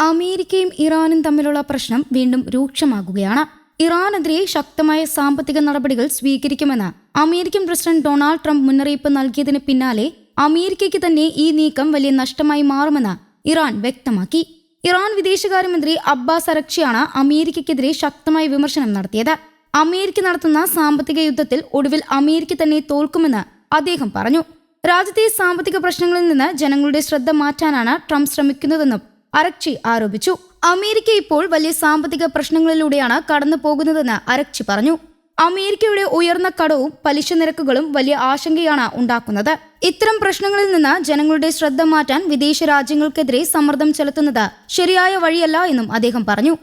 അമേരിക്കയും ഇറാനും തമ്മിലുള്ള പ്രശ്നം വീണ്ടും രൂക്ഷമാകുകയാണ്. ഇറാനെതിരെ ശക്തമായ സാമ്പത്തിക നടപടികൾ സ്വീകരിക്കുമെന്ന് അമേരിക്കൻ പ്രസിഡന്റ് ഡൊണാൾഡ് ട്രംപ് മുന്നറിയിപ്പ് നൽകിയതിന് പിന്നാലെ അമേരിക്കയ്ക്ക് തന്നെ ഈ നീക്കം വലിയ നഷ്ടമായി മാറുമെന്ന് ഇറാൻ വ്യക്തമാക്കി. ഇറാൻ വിദേശകാര്യമന്ത്രി അബ്ബാസ് അരഗ്ചിയാണ് അമേരിക്കയ്ക്കെതിരെ ശക്തമായ വിമർശനം നടത്തിയത്. അമേരിക്ക നടത്തുന്ന സാമ്പത്തിക യുദ്ധത്തിൽ ഒടുവിൽ അമേരിക്ക തന്നെ തോൽക്കുമെന്ന് അദ്ദേഹം പറഞ്ഞു. രാജ്യത്തെ സാമ്പത്തിക പ്രശ്നങ്ങളിൽ നിന്ന് ജനങ്ങളുടെ ശ്രദ്ധ മാറ്റാനാണ് ട്രംപ് ശ്രമിക്കുന്നതെന്നും അരഗ്ചി ആരോപിച്ചു. അമേരിക്ക ഇപ്പോൾ വലിയ സാമ്പത്തിക പ്രശ്നങ്ങളിലൂടെയാണ് കടന്നു പോകുന്നതെന്ന് അരഗ്ചി പറഞ്ഞു. അമേരിക്കയുടെ ഉയർന്ന കടവും പലിശ നിരക്കുകളും വലിയ ആശങ്കയാണ് ഉണ്ടാക്കുന്നത്. ഇത്തരം പ്രശ്നങ്ങളിൽ നിന്ന് ജനങ്ങളുടെ ശ്രദ്ധ മാറ്റാൻ വിദേശ രാജ്യങ്ങൾക്കെതിരെ സമ്മർദ്ദം ചെലുത്തുന്നത് ശരിയായ വഴിയല്ല എന്നും അദ്ദേഹം പറഞ്ഞു.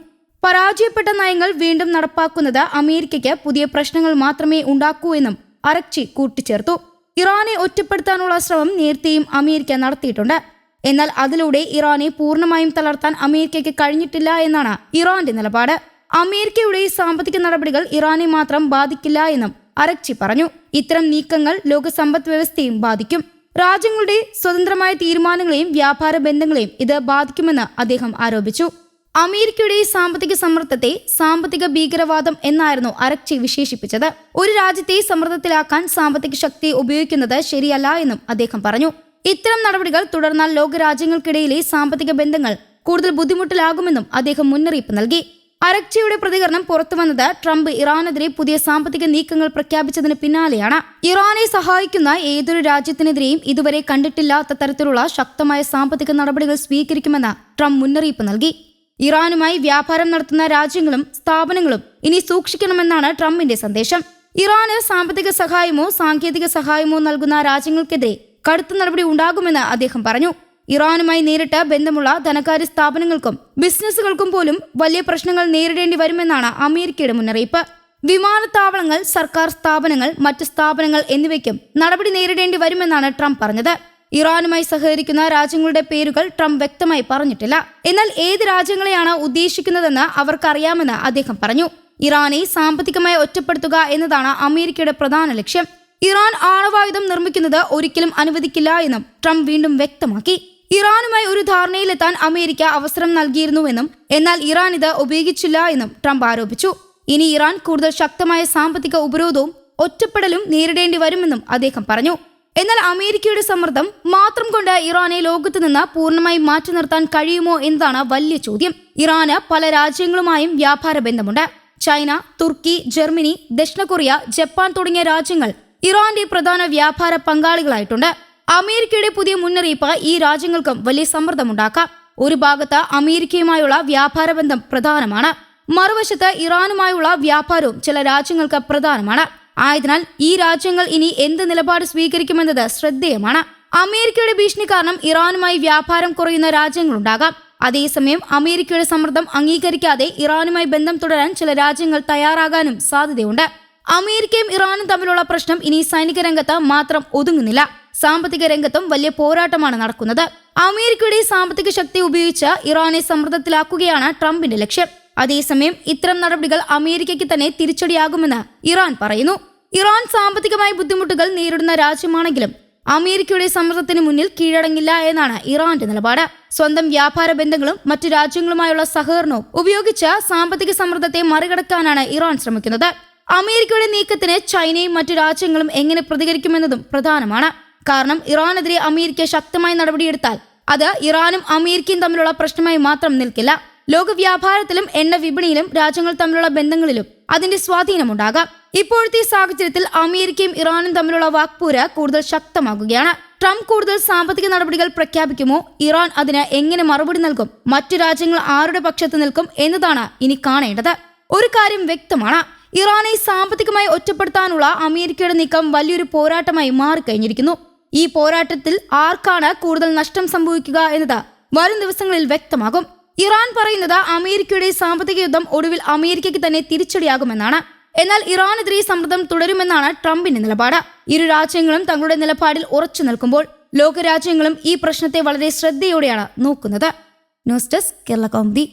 പരാജയപ്പെട്ട നയങ്ങൾ വീണ്ടും നടപ്പാക്കുന്നത് അമേരിക്കയ്ക്ക് പുതിയ പ്രശ്നങ്ങൾ മാത്രമേ ഉണ്ടാക്കൂ എന്നും അരഗ്ചി കൂട്ടിച്ചേർത്തു. ഇറാനെ ഒറ്റപ്പെടുത്താനുള്ള ശ്രമം നേരത്തെയും അമേരിക്ക നടത്തിയിട്ടുണ്ട്. എന്നാൽ അതിലൂടെ ഇറാനെ പൂർണ്ണമായും തളർത്താൻ അമേരിക്കയ്ക്ക് കഴിഞ്ഞിട്ടില്ല എന്നാണ് ഇറാന്റെ നിലപാട്. അമേരിക്കയുടെ സാമ്പത്തിക നടപടികൾ ഇറാനെ മാത്രം ബാധിക്കില്ല എന്നും അരഗ്ചി പറഞ്ഞു. ഇത്തരം നീക്കങ്ങൾ ലോക സമ്പദ് വ്യവസ്ഥയും ബാധിക്കും. രാജ്യങ്ങളുടെ സ്വതന്ത്രമായ തീരുമാനങ്ങളെയും വ്യാപാര ബന്ധങ്ങളെയും ഇത് ബാധിക്കുമെന്ന് അദ്ദേഹം ആരോപിച്ചു. അമേരിക്കയുടെ സാമ്പത്തിക സമ്മർദ്ദത്തെ സാമ്പത്തിക ഭീകരവാദം എന്നായിരുന്നു അരഗ്ചി വിശേഷിപ്പിച്ചത്. ഒരു രാജ്യത്തെ സമ്മർദ്ദത്തിലാക്കാൻ സാമ്പത്തിക ശക്തി ഉപയോഗിക്കുന്നത് ശരിയല്ല എന്നും അദ്ദേഹം പറഞ്ഞു. ഇത്തരം നടപടികൾ തുടർന്നാൽ ലോകരാജ്യങ്ങൾക്കിടയിലെ സാമ്പത്തിക ബന്ധങ്ങൾ കൂടുതൽ ബുദ്ധിമുട്ടിലാകുമെന്നും അദ്ദേഹം മുന്നറിയിപ്പ് നൽകി. അരഗ്ചിയുടെ പ്രതികരണം പുറത്തുവന്നത് ട്രംപ് ഇറാനെതിരെ പുതിയ സാമ്പത്തിക നീക്കങ്ങൾ പ്രഖ്യാപിച്ചതിന് പിന്നാലെയാണ്. ഇറാനെ സഹായിക്കുന്ന ഏതൊരു രാജ്യത്തിനെതിരെയും ഇതുവരെ കണ്ടിട്ടില്ലാത്ത തരത്തിലുള്ള ശക്തമായ സാമ്പത്തിക നടപടികൾ സ്വീകരിക്കുമെന്ന് ട്രംപ് മുന്നറിയിപ്പ് നൽകി. ഇറാനുമായി വ്യാപാരം നടത്തുന്ന രാജ്യങ്ങളും സ്ഥാപനങ്ങളും ഇനി സൂക്ഷിക്കണമെന്നാണ് ട്രംപിന്റെ സന്ദേശം. ഇറാന് സാമ്പത്തിക സഹായമോ സാങ്കേതിക സഹായമോ നൽകുന്ന രാജ്യങ്ങൾക്കെതിരെ കടുത്ത നടപടി ഉണ്ടാകുമെന്ന് അദ്ദേഹം പറഞ്ഞു. ഇറാനുമായി നേരിട്ട് ബന്ധമുള്ള ധനകാര്യ സ്ഥാപനങ്ങൾക്കും ബിസിനസ്സുകൾക്കും പോലും വലിയ പ്രശ്നങ്ങൾ നേരിടേണ്ടി വരുമെന്നാണ് അമേരിക്കയുടെ മുന്നറിയിപ്പ്. വിമാനത്താവളങ്ങൾ, സർക്കാർ സ്ഥാപനങ്ങൾ, മറ്റ് സ്ഥാപനങ്ങൾ എന്നിവയ്ക്കും നടപടി നേരിടേണ്ടി വരുമെന്നാണ് ട്രംപ് പറഞ്ഞത്. ഇറാനുമായി സഹകരിക്കുന്ന രാജ്യങ്ങളുടെ പേരുകൾ ട്രംപ് വ്യക്തമായി പറഞ്ഞിട്ടില്ല. എന്നാൽ ഏത് രാജ്യങ്ങളെയാണ് ഉദ്ദേശിക്കുന്നതെന്ന് അവർക്കറിയാമെന്ന് അദ്ദേഹം പറഞ്ഞു. ഇറാനെ സാമ്പത്തികമായി ഒറ്റപ്പെടുത്തുക എന്നതാണ് അമേരിക്കയുടെ പ്രധാന ലക്ഷ്യം. ഇറാൻ ആണവായുധം നിർമ്മിക്കുന്നത് ഒരിക്കലും അനുവദിക്കില്ല എന്നും ട്രംപ് വീണ്ടും വ്യക്തമാക്കി. ഇറാനുമായി ഒരു ധാരണയിലെത്താൻ അമേരിക്ക അവസരം നൽകിയിരുന്നുവെന്നും എന്നാൽ ഇറാൻ ഇത് ഉപയോഗിച്ചില്ല എന്നും ട്രംപ് ആരോപിച്ചു. ഇനി ഇറാൻ കൂടുതൽ ശക്തമായ സാമ്പത്തിക ഉപരോധവും ഒറ്റപ്പെടലും നേരിടേണ്ടി വരുമെന്നും അദ്ദേഹം പറഞ്ഞു. എന്നാൽ അമേരിക്കയുടെ സമ്മർദ്ദം മാത്രം കൊണ്ട് ഇറാനെ ലോകത്ത് നിന്ന് പൂർണ്ണമായി മാറ്റി നിർത്താൻ കഴിയുമോ എന്നതാണ് വലിയ ചോദ്യം. ഇറാന് പല രാജ്യങ്ങളുമായും വ്യാപാര ബന്ധമുണ്ട്. ചൈന, തുർക്കി, ജർമ്മനി, ദക്ഷിണ കൊറിയ, ജപ്പാൻ തുടങ്ങിയ രാജ്യങ്ങൾ ഇറാന്റെ പ്രധാന വ്യാപാര പങ്കാളികളായിട്ടുണ്ട്. അമേരിക്കയുടെ പുതിയ മുന്നറിയിപ്പ് ഈ രാജ്യങ്ങൾക്കും വലിയ സമ്മർദ്ദമുണ്ടാക്കാം. ഒരു ഭാഗത്ത് അമേരിക്കയുമായുള്ള വ്യാപാര ബന്ധം പ്രധാനമാണ്, മറുവശത്ത് ഇറാനുമായുള്ള വ്യാപാരവും ചില രാജ്യങ്ങൾക്ക് പ്രധാനമാണ്. ആയതിനാൽ ഈ രാജ്യങ്ങൾ ഇനി എന്ത് നിലപാട് സ്വീകരിക്കുമെന്നത് ശ്രദ്ധേയമാണ്. അമേരിക്കയുടെ ഭീഷണി കാരണം ഇറാനുമായി വ്യാപാരം കുറയുന്ന രാജ്യങ്ങളുണ്ടാകാം. അതേസമയം അമേരിക്കയുടെ സമ്മർദ്ദം അംഗീകരിക്കാതെ ഇറാനുമായി ബന്ധം തുടരാൻ ചില രാജ്യങ്ങൾ തയ്യാറാകാനും സാധ്യതയുണ്ട്. അമേരിക്കയും ഇറാനും തമ്മിലുള്ള പ്രശ്നം ഇനി സൈനിക രംഗത്ത് മാത്രം ഒതുങ്ങുന്നില്ല. സാമ്പത്തിക രംഗത്തും വലിയ പോരാട്ടമാണ് നടക്കുന്നത്. അമേരിക്കയുടെ സാമ്പത്തിക ശക്തി ഉപയോഗിച്ച് ഇറാനെ സമ്മർദ്ദത്തിലാക്കുകയാണ് ട്രംപിന്റെ ലക്ഷ്യം. അതേസമയം ഇത്തരം നടപടികൾ അമേരിക്കയ്ക്ക് തന്നെ തിരിച്ചടിയാകുമെന്ന് ഇറാൻ പറയുന്നു. ഇറാൻ സാമ്പത്തികമായി ബുദ്ധിമുട്ടുകൾ നേരിടുന്ന രാജ്യമാണെങ്കിലും അമേരിക്കയുടെ സമ്മർദ്ദത്തിന് മുന്നിൽ കീഴടങ്ങില്ല എന്നാണ് ഇറാന്റെ നിലപാട്. സ്വന്തം വ്യാപാര ബന്ധങ്ങളും മറ്റു രാജ്യങ്ങളുമായുള്ള സഹകരണവും ഉപയോഗിച്ച് സാമ്പത്തിക സമ്മർദ്ദത്തെ മറികടക്കാനാണ് ഇറാൻ ശ്രമിക്കുന്നത്. അമേരിക്കയുടെ നീക്കത്തിന് ചൈനയും മറ്റു രാജ്യങ്ങളും എങ്ങനെ പ്രതികരിക്കുമെന്നതും പ്രധാനമാണ്. കാരണം ഇറാനെതിരെ അമേരിക്ക ശക്തമായ നടപടിയെടുത്താൽ അത് ഇറാനും അമേരിക്കയും തമ്മിലുള്ള പ്രശ്നമായി മാത്രം നിൽക്കില്ല. ലോക വ്യാപാരത്തിലും എണ്ണ വിപണിയിലും രാജ്യങ്ങൾ തമ്മിലുള്ള ബന്ധങ്ങളിലും അതിന്റെ സ്വാധീനമുണ്ടാകാം. ഇപ്പോഴത്തെ സാഹചര്യത്തിൽ അമേരിക്കയും ഇറാനും തമ്മിലുള്ള വാക്പോര് കൂടുതൽ ശക്തമാകുകയാണ്. ട്രംപ് കൂടുതൽ സാമ്പത്തിക നടപടികൾ പ്രഖ്യാപിക്കുമോ? ഇറാൻ അതിന് എങ്ങനെ മറുപടി നൽകും? മറ്റു രാജ്യങ്ങൾ ആരുടെ പക്ഷത്ത് നിൽക്കും എന്നതാണ് ഇനി കാണേണ്ടത്. ഒരു കാര്യം വ്യക്തമാണ്, ഇറാനെ സാമ്പത്തികമായി ഒറ്റപ്പെടുത്താനുള്ള അമേരിക്കയുടെ നീക്കം വലിയൊരു പോരാട്ടമായി മാറിക്കഴിഞ്ഞിരിക്കുന്നു. ഈ പോരാട്ടത്തിൽ ആർക്കാണ് കൂടുതൽ നഷ്ടം സംഭവിക്കുക എന്നത് വരും ദിവസങ്ങളിൽ വ്യക്തമാകും. ഇറാൻ പറയുന്നത് അമേരിക്കയുടെ സാമ്പത്തിക യുദ്ധം ഒടുവിൽ അമേരിക്കയ്ക്ക് തന്നെ തിരിച്ചടിയാകുമെന്നാണ്. എന്നാൽ ഇറാനെതിരെ സമ്മർദ്ദം തുടരുമെന്നാണ് ട്രംപിന്റെ നിലപാട്. ഇരു രാജ്യങ്ങളും തങ്ങളുടെ നിലപാടിൽ ഉറച്ചു നിൽക്കുമ്പോൾ ലോകരാജ്യങ്ങളും ഈ പ്രശ്നത്തെ വളരെ ശ്രദ്ധയോടെയാണ് നോക്കുന്നത്. News desk Kerala Kaumudi.